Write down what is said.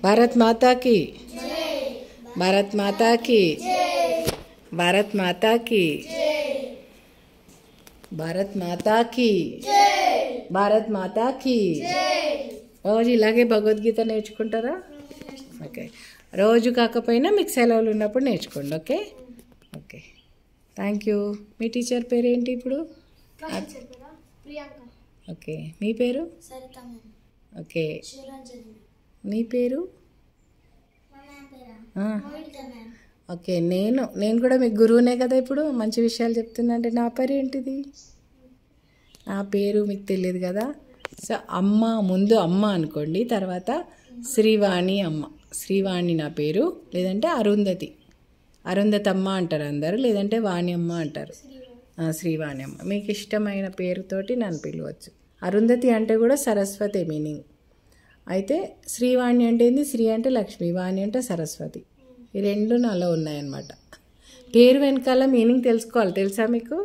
भारत माता की, भारत माता की, भारत माता की, भारत माता की, భారత్ మాతాకి. రోజు ఇలాగే భగవద్గీత నేర్చుకుంటారా? ఓకే, రోజు కాకపోయినా మీకు సెలవులు ఉన్నప్పుడు నేర్చుకోండి. Okay okay, thank you. Me teacher పేరు ఏంటి ఇప్పుడు? ఓకే, మీ పేరు? ఓకే, మీ పేరు? ఓకే, నేను కూడా మీకు గురువునే కదా. ఇప్పుడు మంచి విషయాలు చెప్తున్నా అంటే నా పేరు ఏంటిది? నా పేరు మీకు తెలియదు కదా. సో అమ్మ ముందు అమ్మ అనుకోండి, తర్వాత శ్రీవాణి అమ్మ. శ్రీవాణి నా పేరు, లేదంటే అరుంధతి. అరుంధతమ్మ అంటారు అందరు, లేదంటే వాణి అమ్మ అంటారు. శ్రీవాణి అమ్మ మీకు ఇష్టమైన పేరుతోటి నన్ను పిలవచ్చు. అరుంధతి అంటే కూడా సరస్వతి మీనింగ్. అయితే శ్రీవాణి అంటే ఏంది? శ్రీ అంటే లక్ష్మి, వాణి అంటే సరస్వతి. ఈ రెండు నాలో ఉన్నాయన్నమాట. పేరు వెనకాల మీనింగ్ తెలుసుకోవాలి, తెలుసా మీకు?